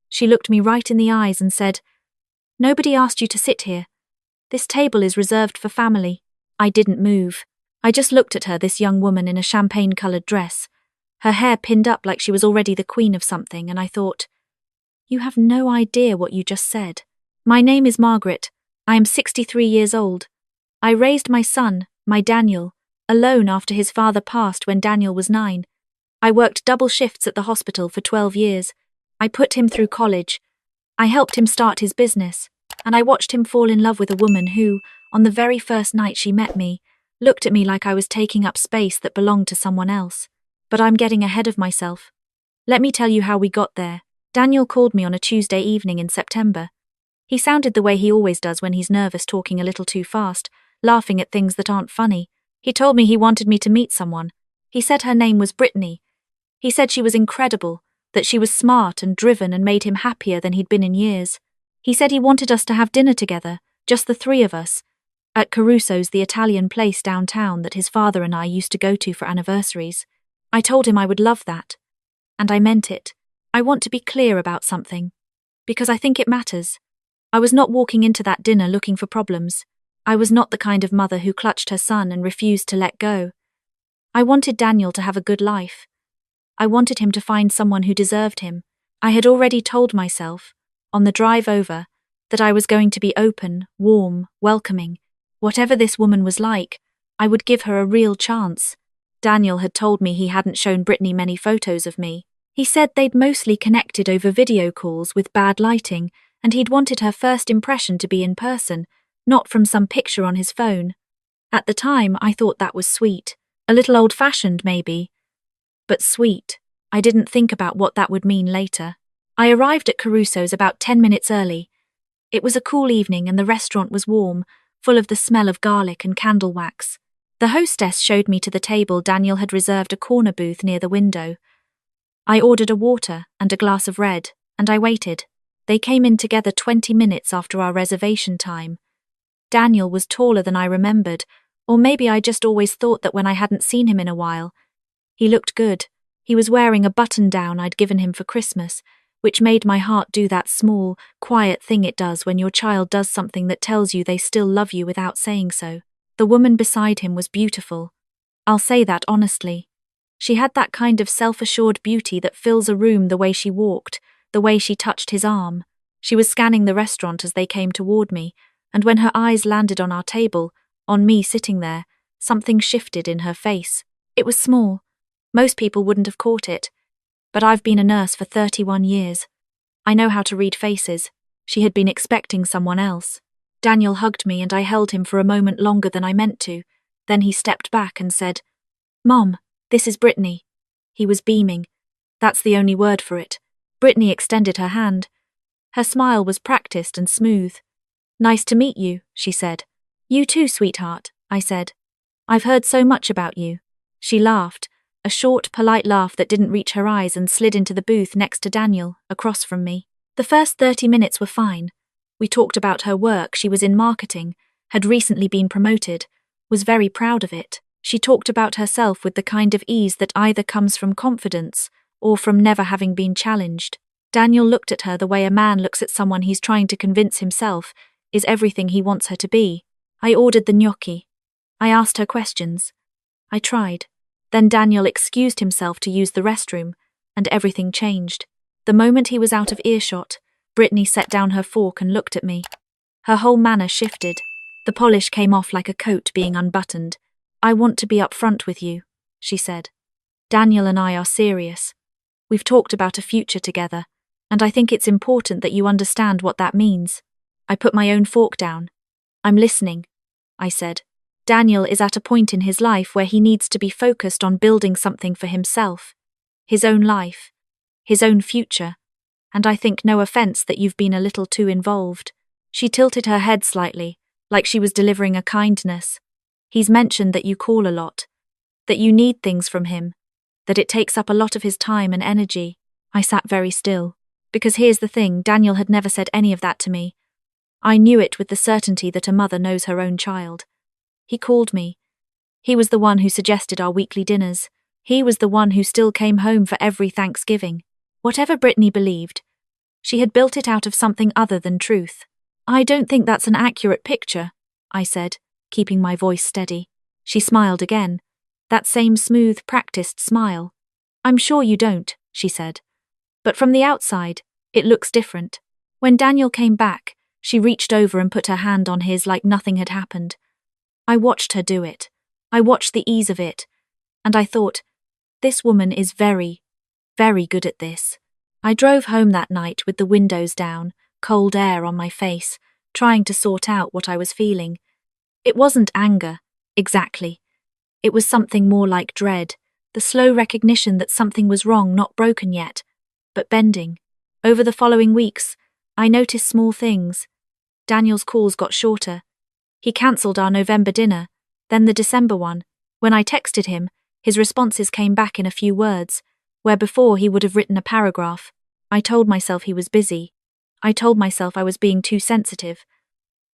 She looked me right in the eyes and said, "Nobody asked you to sit here. This table is reserved for family." I didn't move. I just looked at her, this young woman in a champagne-coloured dress, her hair pinned up like she was already the queen of something, and I thought, you have no idea what you just said. My name is Margaret. I am 63 years old. I raised my son, my Daniel, alone after his father passed when Daniel was 9. I worked double shifts at the hospital for 12 years. I put him through college. I helped him start his business, and I watched him fall in love with a woman who, on the very first night she met me, looked at me like I was taking up space that belonged to someone else. But I'm getting ahead of myself. Let me tell you how we got there. Daniel called me on a Tuesday evening in September. He sounded the way he always does when he's nervous, talking a little too fast, laughing at things that aren't funny. He told me he wanted me to meet someone. He said her name was Brittany. He said she was incredible, that she was smart and driven and made him happier than he'd been in years. He said he wanted us to have dinner together, just the three of us, at Caruso's, the Italian place downtown that his father and I used to go to for anniversaries. I told him I would love that. And I meant it. I want to be clear about something, because I think it matters. I was not walking into that dinner looking for problems. I was not the kind of mother who clutched her son and refused to let go. I wanted Daniel to have a good life. I wanted him to find someone who deserved him. I had already told myself, on the drive over, that I was going to be open, warm, welcoming. Whatever this woman was like, I would give her a real chance. Daniel had told me he hadn't shown Brittany many photos of me. He said they'd mostly connected over video calls with bad lighting, and he'd wanted her first impression to be in person, not from some picture on his phone. At the time, I thought that was sweet. A little old-fashioned, maybe. But sweet. I didn't think about what that would mean later. I arrived at Caruso's about 10 minutes early. It was a cool evening and the restaurant was warm, full of the smell of garlic and candle wax. The hostess showed me to the table Daniel had reserved, a corner booth near the window. I ordered a water and a glass of red, and I waited. They came in together 20 minutes after our reservation time. Daniel was taller than I remembered, or maybe I just always thought that when I hadn't seen him in a while. He looked good. He was wearing a button-down I'd given him for Christmas, which made my heart do that small, quiet thing it does when your child does something that tells you they still love you without saying so. The woman beside him was beautiful. I'll say that honestly. She had that kind of self-assured beauty that fills a room, the way she walked, the way she touched his arm. She was scanning the restaurant as they came toward me, and when her eyes landed on our table, on me sitting there, something shifted in her face. It was small. Most people wouldn't have caught it. But I've been a nurse for 31 years. I know how to read faces. She had been expecting someone else. Daniel hugged me and I held him for a moment longer than I meant to. Then he stepped back and said, "Mom, this is Brittany." He was beaming. That's the only word for it. Brittany extended her hand. Her smile was practiced and smooth. "Nice to meet you," she said. "You too, sweetheart," I said. "I've heard so much about you." She laughed, a short, polite laugh that didn't reach her eyes, and slid into the booth next to Daniel, across from me. The first 30 minutes were fine. We talked about her work. She was in marketing, had recently been promoted, was very proud of it. She talked about herself with the kind of ease that either comes from confidence or from never having been challenged. Daniel looked at her the way a man looks at someone he's trying to convince himself is everything he wants her to be. I ordered the gnocchi. I asked her questions. I tried. Then Daniel excused himself to use the restroom, and everything changed. The moment he was out of earshot, Brittany set down her fork and looked at me. Her whole manner shifted. The polish came off like a coat being unbuttoned. "I want to be up front with you," she said. "Daniel and I are serious. We've talked about a future together, and I think it's important that you understand what that means." I put my own fork down. "I'm listening," I said. Daniel is at a point in his life where he needs to be focused on building something for himself, his own life, his own future, and I think, no offense, that you've been a little too involved. She tilted her head slightly, like she was delivering a kindness. "He's mentioned that you call a lot, that you need things from him, that it takes up a lot of his time and energy." I sat very still, because here's the thing, Daniel had never said any of that to me. I knew it with the certainty that a mother knows her own child. He called me. He was the one who suggested our weekly dinners. He was the one who still came home for every Thanksgiving. Whatever Brittany believed, She had built it out of something other than truth. I don't think that's an accurate picture, I said, keeping my voice steady. She smiled again. That same smooth, practiced smile. I'm sure you don't, she said. But from the outside, it looks different. When Daniel came back, she reached over and put her hand on his like nothing had happened. I watched her do it. I watched the ease of it. And I thought, this woman is very, very good at this. I drove home that night with the windows down, cold air on my face, trying to sort out what I was feeling. It wasn't anger, exactly. It was something more like dread, the slow recognition that something was wrong, not broken yet, but bending. Over the following weeks, I noticed small things. Daniel's calls got shorter. He cancelled our November dinner, then the December one. When I texted him, his responses came back in a few words, where before he would have written a paragraph. I told myself he was busy. I told myself I was being too sensitive.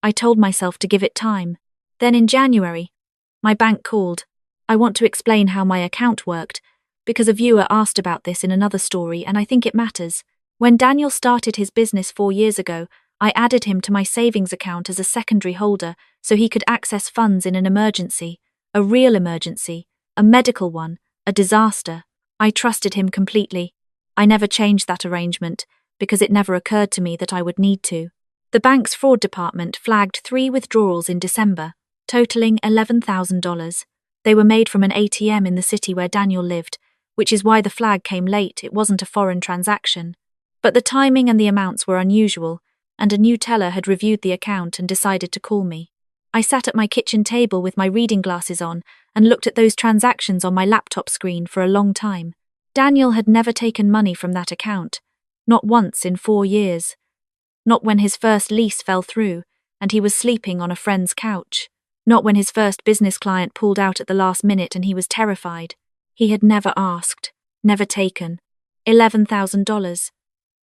I told myself to give it time. Then in January, my bank called. I want to explain how my account worked, because a viewer asked about this in another story and I think it matters. When Daniel started his business 4 years ago, I added him to my savings account as a secondary holder so he could access funds in an emergency, a real emergency, a medical one, a disaster. I trusted him completely. I never changed that arrangement because it never occurred to me that I would need to. The bank's fraud department flagged 3 withdrawals in December, totaling $11,000. They were made from an ATM in the city where Daniel lived, which is why the flag came late. It wasn't a foreign transaction. But the timing and the amounts were unusual, and a new teller had reviewed the account and decided to call me. I sat at my kitchen table with my reading glasses on and looked at those transactions on my laptop screen for a long time. Daniel had never taken money from that account, not once in 4 years. Not when his first lease fell through and he was sleeping on a friend's couch. Not when his first business client pulled out at the last minute and he was terrified. He had never asked, never taken. $11,000.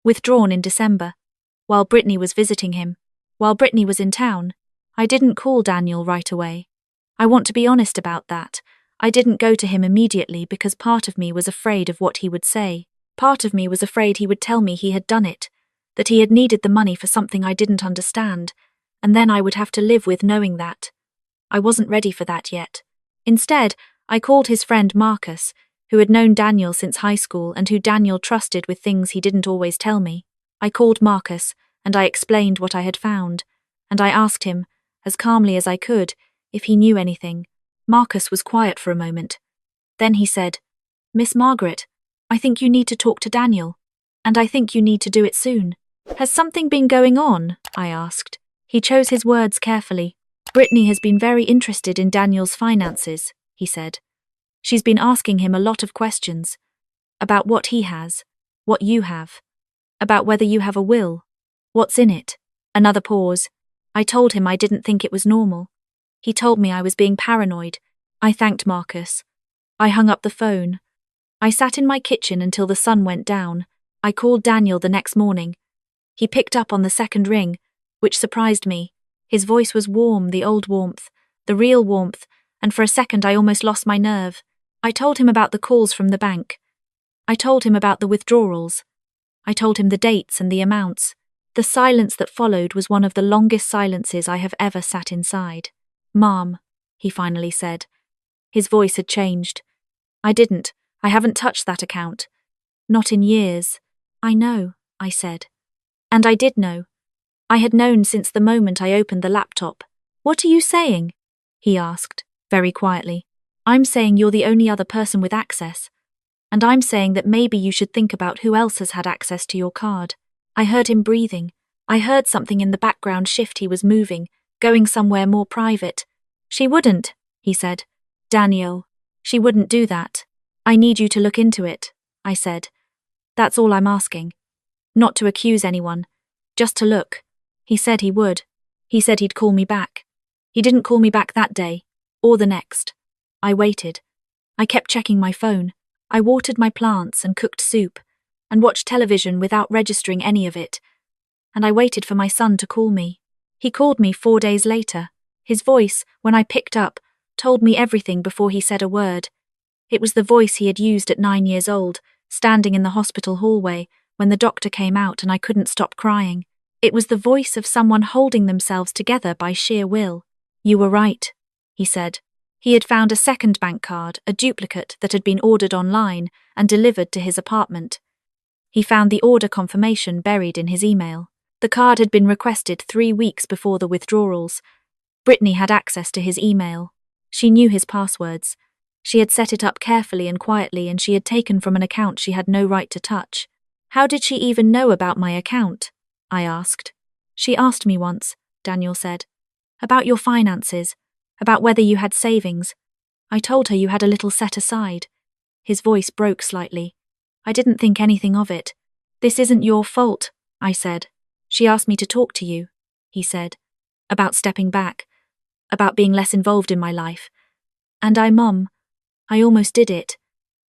Withdrawn in December. While Brittany was visiting him. While Brittany was in town. I didn't call Daniel right away. I want to be honest about that. I didn't go to him immediately because part of me was afraid of what he would say. Part of me was afraid he would tell me he had done it, that he had needed the money for something I didn't understand, and then I would have to live with knowing that. I wasn't ready for that yet. Instead, I called his friend Marcus, who had known Daniel since high school and who Daniel trusted with things he didn't always tell me. I called Marcus, and I explained what I had found, and I asked him, as calmly as I could, if he knew anything. Marcus was quiet for a moment. Then he said, "Miss Margaret, I think you need to talk to Daniel, and I think you need to do it soon." "Has something been going on?" I asked. He chose his words carefully. "Brittany has been very interested in Daniel's finances," he said. "She's been asking him a lot of questions. About what he has, what you have. About whether you have a will. What's in it?" Another pause. I told him I didn't think it was normal. He told me I was being paranoid. I thanked Marcus. I hung up the phone. I sat in my kitchen until the sun went down. I called Daniel the next morning. He picked up on the second ring, which surprised me. His voice was warm, the old warmth, the real warmth, and for a second I almost lost my nerve. I told him about the calls from the bank. I told him about the withdrawals. I told him the dates and the amounts. The silence that followed was one of the longest silences I have ever sat inside. "Mom," he finally said. His voice had changed. I haven't touched that account. Not in years. "I know," I said. And I did know. I had known since the moment I opened the laptop. "What are you saying?" he asked, very quietly. "I'm saying you're the only other person with access. And I'm saying that maybe you should think about who else has had access to your card." I heard him breathing. I heard something in the background shift. He was moving, going somewhere more private. "She wouldn't," he said. "Daniel, she wouldn't do that. I need you to look into it," I said. "That's all I'm asking. Not to accuse anyone, just to look." He said he would. He said he'd call me back. He didn't call me back that day, or the next. I waited. I kept checking my phone. I watered my plants and cooked soup, and watched television without registering any of it. And I waited for my son to call me. He called me 4 days later. His voice, when I picked up, told me everything before he said a word. It was the voice he had used at 9 years old, standing in the hospital hallway, when the doctor came out and I couldn't stop crying. It was the voice of someone holding themselves together by sheer will. "You were right," he said. He had found a second bank card, a duplicate that had been ordered online and delivered to his apartment. He found the order confirmation buried in his email. The card had been requested 3 weeks before the withdrawals. Brittany had access to his email. She knew his passwords. She had set it up carefully and quietly, and she had taken from an account she had no right to touch. "How did she even know about my account?" I asked. "She asked me once," Daniel said. "About your finances, about whether you had savings. I told her you had a little set aside." His voice broke slightly. "I didn't think anything of it. This isn't your fault," I said. "She asked me to talk to you," he said. "About stepping back, about being less involved in my life. And Mom, I almost did it.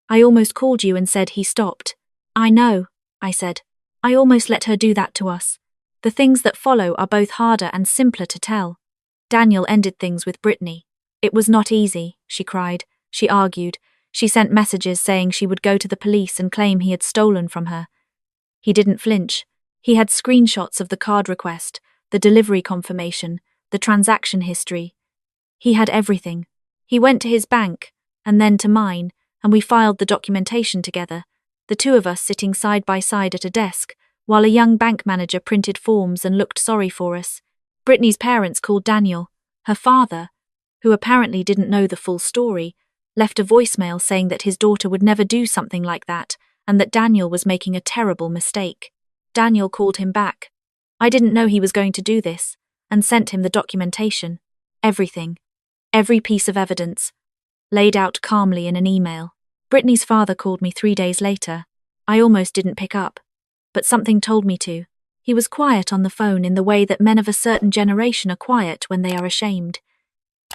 I almost called you and said." He stopped. "I know," I said. "I almost let her do that to us. The things that follow are both harder and simpler to tell." Daniel ended things with Brittany. "It was not easy," she cried. She argued. She sent messages saying she would go to the police and claim he had stolen from her. He didn't flinch. He had screenshots of the card request, the delivery confirmation, the transaction history. He had everything. He went to his bank, and then to mine, and we filed the documentation together, the two of us sitting side by side at a desk, while a young bank manager printed forms and looked sorry for us. Brittany's parents called Daniel. Her father, who apparently didn't know the full story, left a voicemail saying that his daughter would never do something like that and that Daniel was making a terrible mistake. Daniel called him back. I didn't know he was going to do this, and sent him the documentation. Everything. Every piece of evidence. Laid out calmly in an email. Brittany's father called me 3 days later. I almost didn't pick up, but something told me to. He was quiet on the phone in the way that men of a certain generation are quiet when they are ashamed.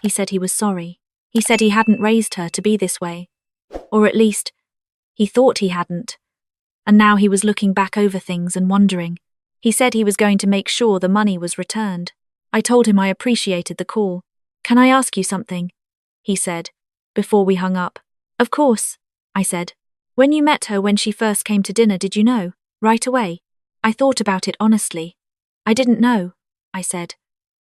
He said he was sorry. He said he hadn't raised her to be this way. Or at least, he thought he hadn't. And now he was looking back over things and wondering. He said he was going to make sure the money was returned. I told him I appreciated the call. "Can I ask you something?" he said, before we hung up. "Of course," I said. "When you met her when she first came to dinner, did you know, right away?" I thought about it honestly. "I didn't know," I said.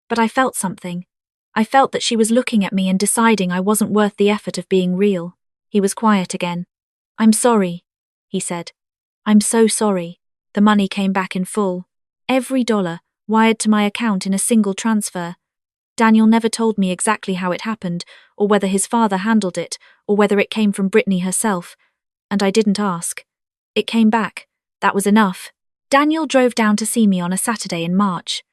"But I felt something. I felt that she was looking at me and deciding I wasn't worth the effort of being real." He was quiet again. "I'm sorry," he said. "I'm so sorry." The money came back in full. Every dollar, wired to my account in a single transfer. Daniel never told me exactly how it happened, or whether his father handled it, or whether it came from Brittany herself. And I didn't ask. It came back. That was enough. Daniel drove down to see me on a Saturday in March.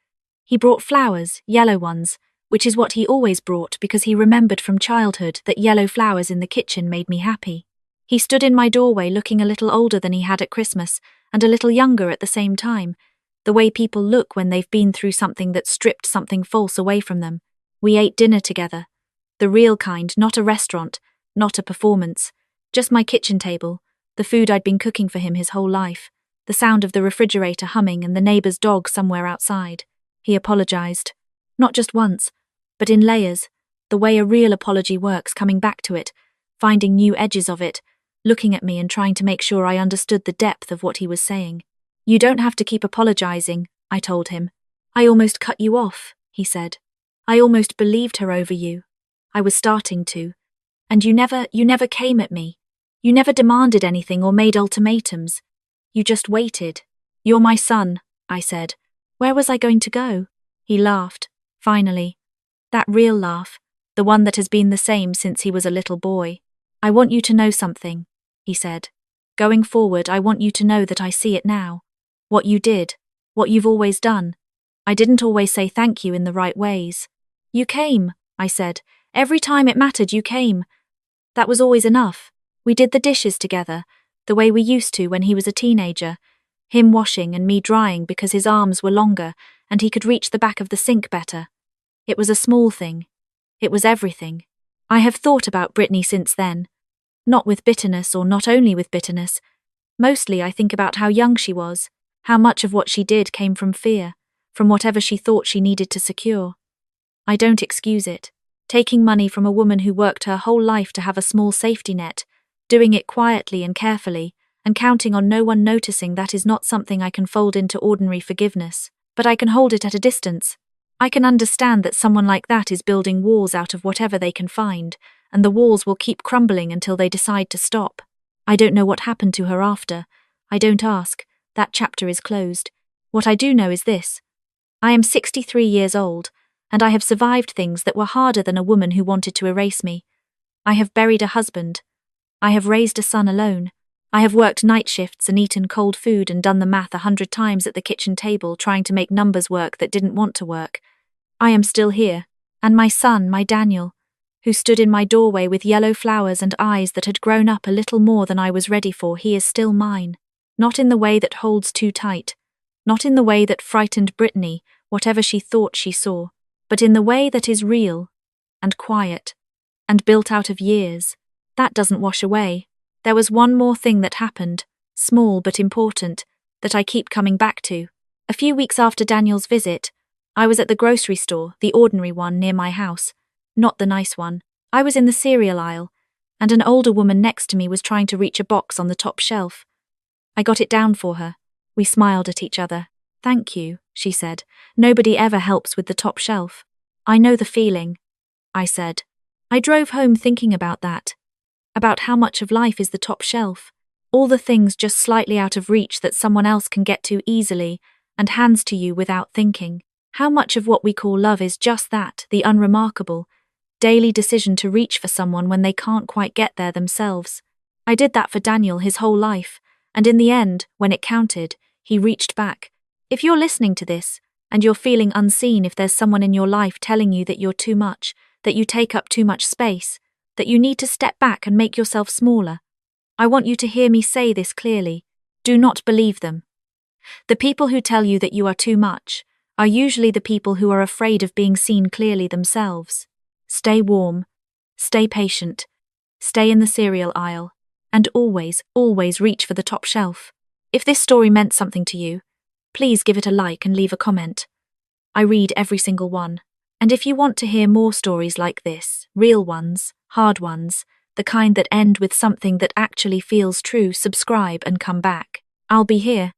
He brought flowers, yellow ones, which is what he always brought because he remembered from childhood that yellow flowers in the kitchen made me happy. He stood in my doorway looking a little older than he had at Christmas, and a little younger at the same time, the way people look when they've been through something that stripped something false away from them. We ate dinner together. The real kind, not a restaurant, not a performance. Just my kitchen table, the food I'd been cooking for him his whole life, the sound of the refrigerator humming and the neighbor's dog somewhere outside. He apologized. Not just once, but in layers, the way a real apology works, coming back to it, finding new edges of it, looking at me and trying to make sure I understood the depth of what he was saying. "You don't have to keep apologizing," I told him. "I almost cut you off," he said. "I almost believed her over you. I was starting to. And you never came at me. You never demanded anything or made ultimatums. You just waited. You're my son," I said. Where was I going to go? He laughed, finally. That real laugh, the one that has been the same since he was a little boy. "I want you to know something," he said. "Going forward, I want you to know that I see it now. What you did, what you've always done. I didn't always say thank you in the right ways. You came," I said. "Every time it mattered, you came. That was always enough. We did the dishes together, the way we used to when he was a teenager. Him washing and me drying because his arms were longer and he could reach the back of the sink better. It was a small thing. It was everything. I have thought about Brittany since then. Not with bitterness, or not only with bitterness. Mostly I think about how young she was, how much of what she did came from fear, from whatever she thought she needed to secure. I don't excuse it. Taking money from a woman who worked her whole life to have a small safety net, doing it quietly and carefully, and counting on no one noticing that is not something I can fold into ordinary forgiveness, but I can hold it at a distance. I can understand that someone like that is building walls out of whatever they can find, and the walls will keep crumbling until they decide to stop. I don't know what happened to her after. I don't ask. That chapter is closed. What I do know is this. I am 63 years old, and I have survived things that were harder than a woman who wanted to erase me. I have buried a husband. I have raised a son alone. I have worked night shifts and eaten cold food and done the math 100 times at the kitchen table trying to make numbers work that didn't want to work. I am still here, and my son, my Daniel, who stood in my doorway with yellow flowers and eyes that had grown up a little more than I was ready for, he is still mine. Not in the way that holds too tight, not in the way that frightened Brittany, whatever she thought she saw, but in the way that is real, and quiet, and built out of years. That doesn't wash away. There was one more thing that happened, small but important, that I keep coming back to. A few weeks after Daniel's visit, I was at the grocery store, the ordinary one near my house, not the nice one. I was in the cereal aisle, and an older woman next to me was trying to reach a box on the top shelf. I got it down for her. We smiled at each other. "Thank you," she said. "Nobody ever helps with the top shelf." "I know the feeling," I said. I drove home thinking about that. About how much of life is the top shelf. All the things just slightly out of reach that someone else can get to easily and hands to you without thinking. How much of what we call love is just that, the unremarkable, daily decision to reach for someone when they can't quite get there themselves. I did that for Daniel his whole life, and in the end, when it counted, he reached back. If you're listening to this, and you're feeling unseen, if there's someone in your life telling you that you're too much, that you take up too much space, that you need to step back and make yourself smaller, I want you to hear me say this clearly. Do not believe them. The people who tell you that you are too much are usually the people who are afraid of being seen clearly themselves. Stay warm, stay patient, stay in the cereal aisle, and always, always reach for the top shelf. If this story meant something to you, please give it a like and leave a comment. I read every single one. And if you want to hear more stories like this, real ones, hard ones, the kind that end with something that actually feels true, subscribe and come back. I'll be here.